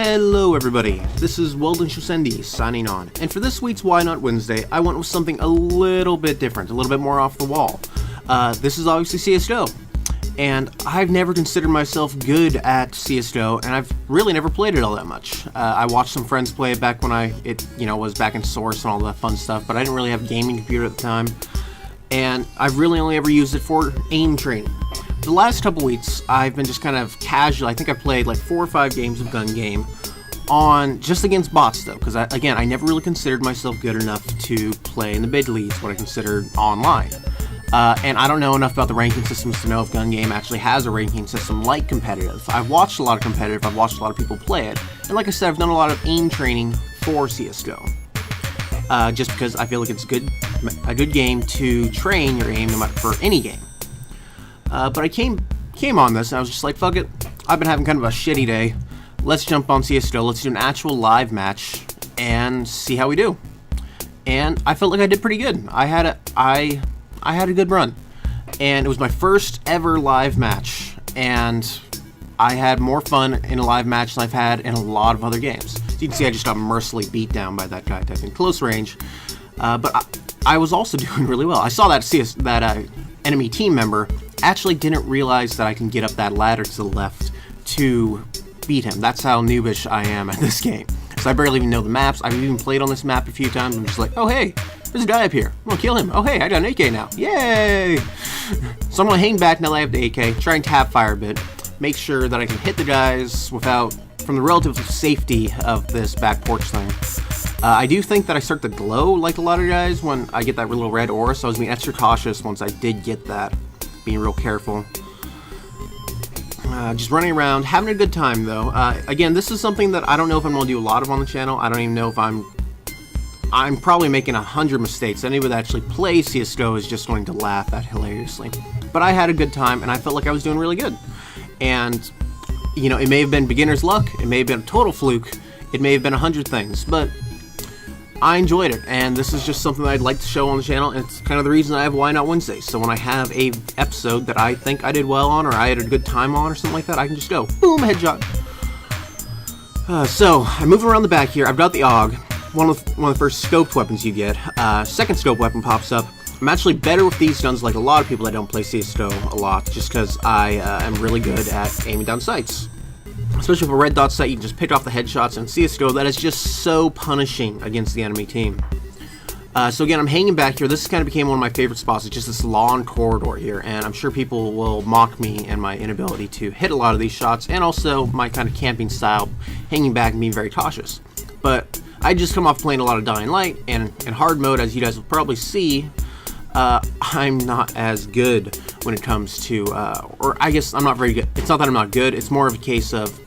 Hello everybody, this is Sho'cendi signing on, and for this week's Why Not Wednesday, I went with something a little bit different, a little bit more off the wall. This is obviously CSGO, and I've never considered myself good at CSGO, and I've really never played it all that much. I watched some friends play it back when it was back in Source and all that fun stuff, but I didn't really have a gaming computer at the time, and I've really only ever used it for aim training. The last couple weeks, I've been just kind of casual. I think I played like 4 or 5 games of gun game on just against bots though, because I never really considered myself good enough to play in the big leagues, what I considered online. And I don't know enough about the ranking systems to know if gun game actually has a ranking system like competitive. I've watched a lot of competitive, I've watched a lot of people play it, and like I said, I've done a lot of aim training for CSGO. Just because I feel like it's a good game to train your aim for any game. But I came on this and I was just like, fuck it, I've been having kind of a shitty day. Let's jump on CSGO, let's do an actual live match and see how we do. And I felt like I did pretty good. I had a good run. And it was my first ever live match. And I had more fun in a live match than I've had in a lot of other games. So you can see I just got mercilessly beat down by that guy type in close range. But I was also doing really well. I saw that enemy team member actually didn't realize that I can get up that ladder to the left to beat him. That's how noobish I am at this game. So I barely even know the maps. I've even played on this map a few times. I'm just like, oh hey, there's a guy up here. I'm gonna kill him. Oh hey, I got an AK now. Yay! So I'm gonna hang back now that I have the AK, try and tap fire a bit, make sure that I can hit the guys from the relative safety of this back porch thing. I do think that I start to glow like a lot of guys when I get that little red aura, so I was being extra cautious once I did get that. Being real careful. Just running around, having a good time though. Again, this is something that I don't know if I'm going to do a lot of on the channel. I don't even know if I'm probably making 100 mistakes. Anybody that actually plays CSGO is just going to laugh at hilariously. But I had a good time and I felt like I was doing really good. And, it may have been beginner's luck, it may have been a total fluke, it may have been 100 things, but I enjoyed it, and this is just something that I'd like to show on the channel, and it's kind of the reason I have Why Not Wednesday. So when I have a episode that I think I did well on, or I had a good time on, or something like that, I can just go, boom, headshot. So, I'm moving around the back here. I've got the AUG, one of the first scoped weapons you get. Second scope weapon pops up. I'm actually better with these guns, like a lot of people that don't play CSGO a lot, just because I am really good at aiming down sights. Especially with a red dot sight, you can just pick off the headshots, and CSGO, that is just so punishing against the enemy team. So again, I'm hanging back here. This kind of became one of my favorite spots. It's just this long corridor here, and I'm sure people will mock me and my inability to hit a lot of these shots, and also my kind of camping style, hanging back and being very cautious. But I just come off playing a lot of Dying Light, and in hard mode, as you guys will probably see, I'm not as good when it comes to, or I guess I'm not very good. It's not that I'm not good, it's more of a case of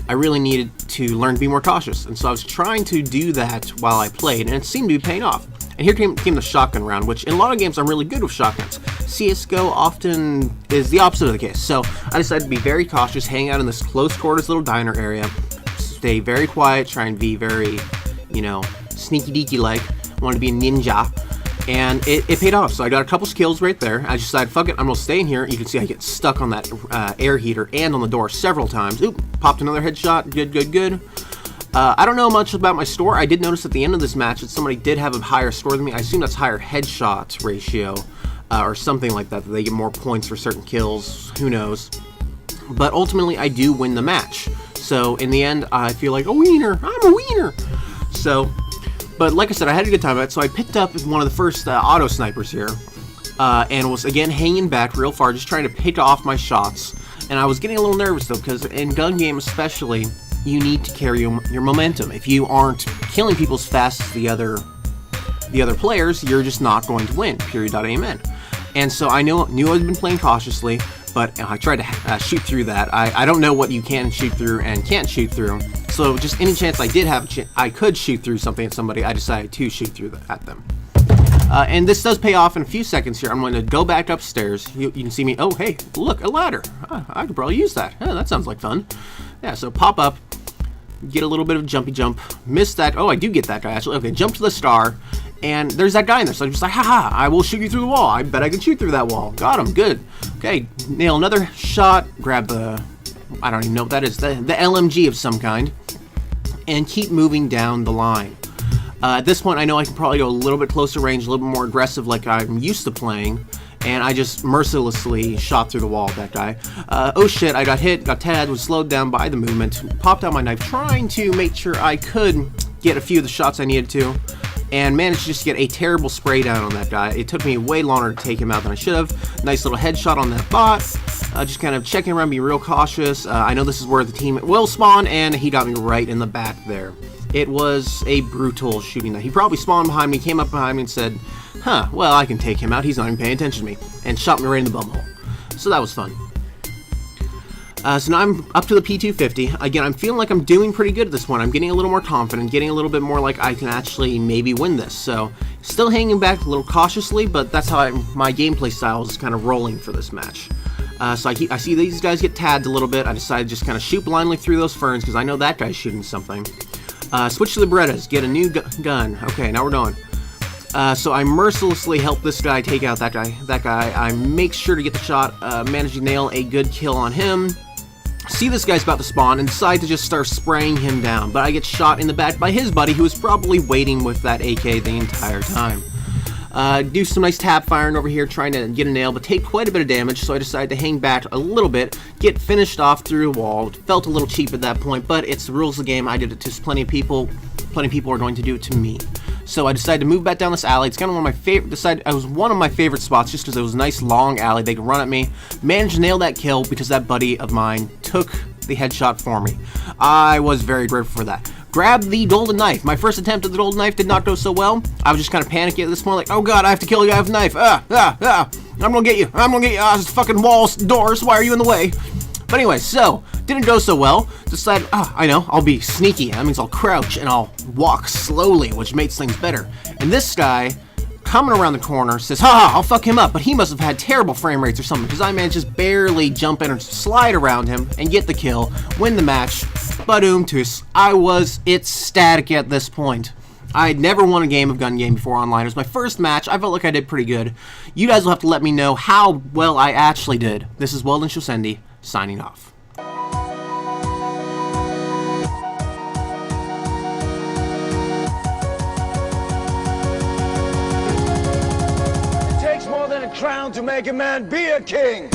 I really needed to learn to be more cautious. And so I was trying to do that while I played, and it seemed to be paying off. And here came the shotgun round, which in a lot of games I'm really good with shotguns. CSGO often is the opposite of the case. So I decided to be very cautious, hang out in this close quarters little diner area, stay very quiet, try and be very, sneaky deaky like, wanted to be a ninja. And it paid off, so I got a couple skills right there. I just decided, fuck it, I'm gonna stay in here. You can see I get stuck on that air heater and on the door several times. Oop, popped another headshot, good. I don't know much about my score. I did notice at the end of this match that somebody did have a higher score than me. I assume that's higher headshot ratio, or something like that they get more points for certain kills, who knows. But ultimately, I do win the match. So in the end, I feel like a wiener, I'm a wiener. But like I said, I had a good time at it, so I picked up one of the first auto snipers here, and was again hanging back real far, just trying to pick off my shots. And I was getting a little nervous though, because in gun game especially, you need to carry your momentum. If you aren't killing people as fast as the other players, you're just not going to win. Period.amen. And so I knew I'd been playing cautiously, but I tried to shoot through that. I don't know what you can shoot through and can't shoot through. So just any chance I did have I could shoot through something at somebody, I decided to shoot through at them. And this does pay off in a few seconds here. I'm going to go back upstairs. You can see me. Oh, hey, look, a ladder. I could probably use that. That sounds like fun. Yeah, so pop up, get a little bit of jumpy jump. Miss that. Oh, I do get that guy, actually. Okay, jump to the star. And there's that guy in there, so I'm just like, haha, I will shoot you through the wall. I bet I can shoot through that wall. Got him, good. Okay, nail another shot, grab the, I don't even know what that is, the LMG of some kind. and keep moving down the line. At this point, I know I can probably go a little bit closer range, a little bit more aggressive like I'm used to playing, and I just mercilessly shot through the wall at that guy. Oh shit, I got hit, got tagged, was slowed down by the movement, popped out my knife, trying to make sure I could get a few of the shots I needed to, and managed to just get a terrible spray down on that guy. It took me way longer to take him out than I should have. Nice little headshot on that bot. Just kind of checking around, being real cautious. I know this is where the team will spawn, and he got me right in the back there. It was a brutal shooting night. He probably spawned behind me, came up behind me and said, huh, well, I can take him out. He's not even paying attention to me. And shot me right in the bumhole. So that was fun. So now I'm up to the P250. Again, I'm feeling like I'm doing pretty good at this point. I'm getting a little more confident, getting a little bit more like I can actually maybe win this. So still hanging back a little cautiously, but that's how my gameplay style is kind of rolling for this match. So I see these guys get tagged a little bit. I decided to just kind of shoot blindly through those ferns because I know that guy's shooting something. Switch to the Berettas, get a new gun. Okay, now we're going. So I mercilessly help this guy take out that guy. I make sure to get the shot, manage to nail a good kill on him. See this guy's about to spawn and decide to just start spraying him down, but I get shot in the back by his buddy who was probably waiting with that AK the entire time. Do some nice tap firing over here, trying to get a nail, but take quite a bit of damage, so I decided to hang back a little bit, get finished off through a wall. It felt a little cheap at that point, but it's the rules of the game. I did it to plenty of people. Plenty of people are going to do it to me. So I decided to move back down this alley. It's kind of one of my favorite. It was one of my favorite spots just because it was a nice long alley. They could run at me. Managed to nail that kill because that buddy of mine took the headshot for me. I was very grateful for that. Grabbed the golden knife. My first attempt at the golden knife did not go so well. I was just kind of panicking at this point, like, oh god, I have to kill a guy with a knife. I'm gonna get you. I'm gonna get you. This fucking walls, doors. Why are you in the way? But anyway, so didn't go so well. Decided, I know, I'll be sneaky. That means I'll crouch and I'll walk slowly, which makes things better. And this guy, coming around the corner, says, haha, I'll fuck him up. But he must have had terrible frame rates or something, because I managed to just barely jump in or slide around him and get the kill, win the match. Badoom-tus. I was ecstatic at this point. I had never won a game of gun game before online. It was my first match. I felt like I did pretty good. You guys will have to let me know how well I actually did. This is Weldon Sho'cendi, signing off. It takes more than a crown to make a man be a king.